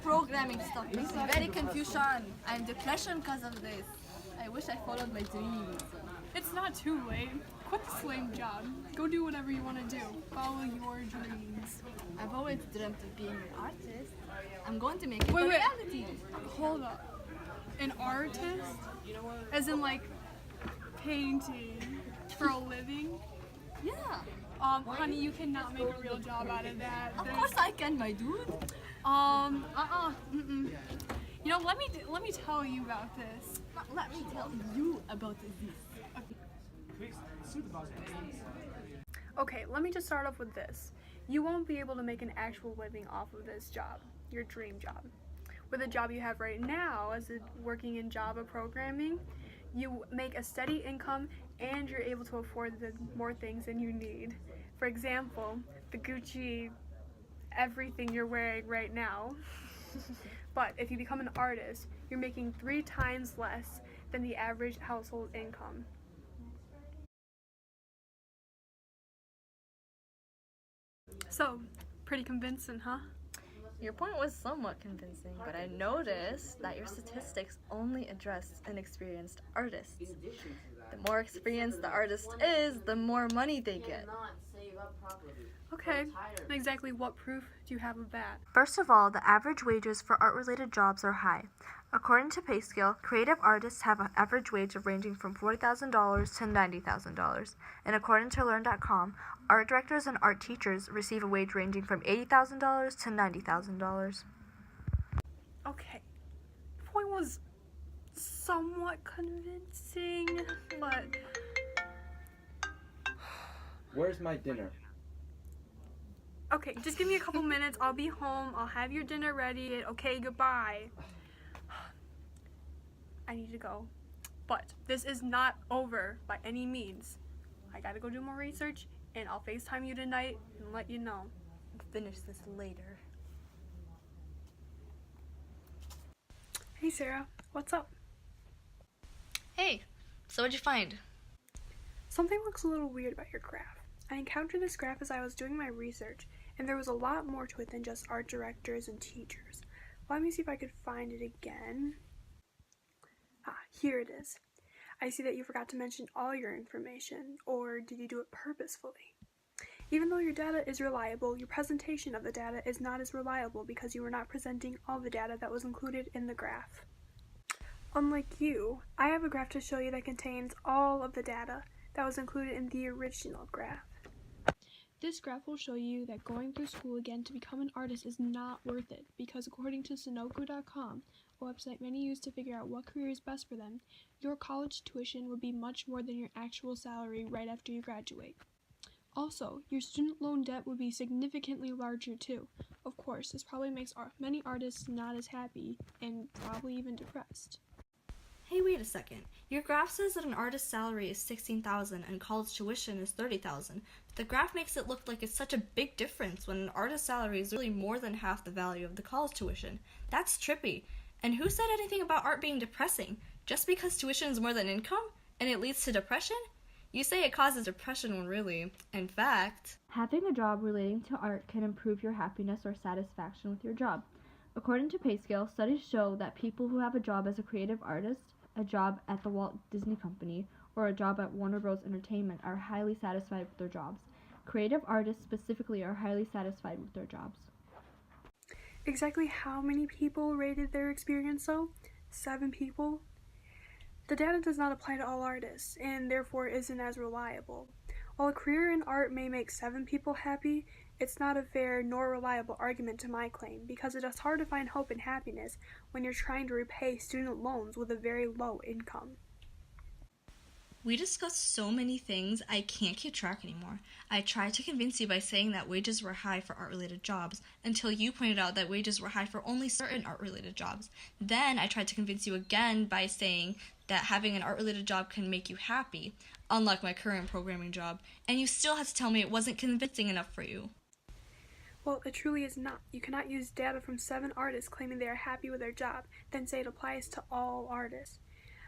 programming stuff makes me very confusion. I'm depression because of this. I wish I followed my dreams. It's not too late. Quit this lame job. Go do whatever you want to do. Follow your dreams. I've always dreamt of being an artist. I'm going to make it a Wait. reality. Hold up. An artist? As in like painting for a living? Yeah. Honey, you cannot make a real job out of that. Of course I can, my dude. Mm-mm. You know, let me tell you about this. Let me tell you about this. Okay, let me just start off with this. You won't be able to make an actual living off of this job, your dream job. With the job you have right now, working in Java programming, you make a steady income and you're able to afford more things than you need. For example, the Gucci everything you're wearing right now. But if you become an artist, you're making 3 times less than the average household income. So, pretty convincing, huh? Your point was somewhat convincing, but I noticed that your statistics only addressed inexperienced artists. The more experienced the artist is, the more money they get. Okay, and exactly what proof do you have of that? First of all, the average wages for art-related jobs are high. According to PayScale, creative artists have an average wage of ranging from $40,000 to $90,000. And according to Learn.com, art directors and art teachers receive a wage ranging from $80,000 to $90,000. Okay, the point was somewhat convincing, but... Where's my dinner? Okay, just give me a couple minutes. I'll be home. I'll have your dinner ready. Okay, goodbye. I need to go. But this is not over by any means. I gotta go do more research, and I'll FaceTime you tonight and let you know. Finish this later. Hey Sarah, what's up? Hey, so what'd you find? Something looks a little weird about your graph. I encountered this graph as I was doing my research, and there was a lot more to it than just art directors and teachers. Let me see if I could find it again. Here it is. I see that you forgot to mention all your information, or did you do it purposefully? Even though your data is reliable, your presentation of the data is not as reliable because you were not presenting all the data that was included in the graph. Unlike you, I have a graph to show you that contains all of the data that was included in the original graph. This graph will show you that going through school again to become an artist is not worth it because according to Sunoco.com, a website many use to figure out what career is best for them, your college tuition would be much more than your actual salary right after you graduate. Also, your student loan debt would be significantly larger too. Of course, this probably makes many artists not as happy and probably even depressed. Hey, wait a second. Your graph says that an artist's salary is $16,000 and college tuition is $30,000. The graph makes it look like it's such a big difference when an artist's salary is really more than half the value of the college tuition. That's trippy. And who said anything about art being depressing? Just because tuition is more than income and it leads to depression? You say it causes depression when really, in fact... Having a job relating to art can improve your happiness or satisfaction with your job. According to PayScale, studies show that people who have a job as a creative artist, a job at the Walt Disney Company, or a job at Warner Bros. Entertainment are highly satisfied with their jobs. Creative artists specifically are highly satisfied with their jobs. Exactly how many people rated their experience though? 7 people? The data does not apply to all artists, and therefore isn't as reliable. While a career in art may make 7 people happy, it's not a fair nor reliable argument to my claim, because it is hard to find hope and happiness when you're trying to repay student loans with a very low income. We discussed so many things, I can't keep track anymore. I tried to convince you by saying that wages were high for art-related jobs, until you pointed out that wages were high for only certain art-related jobs. Then I tried to convince you again by saying that having an art-related job can make you happy, unlike my current programming job, and you still had to tell me it wasn't convincing enough for you. Well, it truly is not. You cannot use data from 7 artists claiming they are happy with their job, then say it applies to all artists.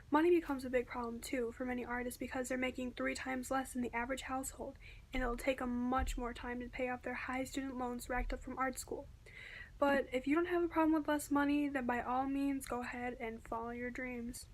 Money becomes a big problem too for many artists because they're making 3 times less than the average household, and it'll take them much more time to pay off their high student loans racked up from art school. But if you don't have a problem with less money, then by all means go ahead and follow your dreams.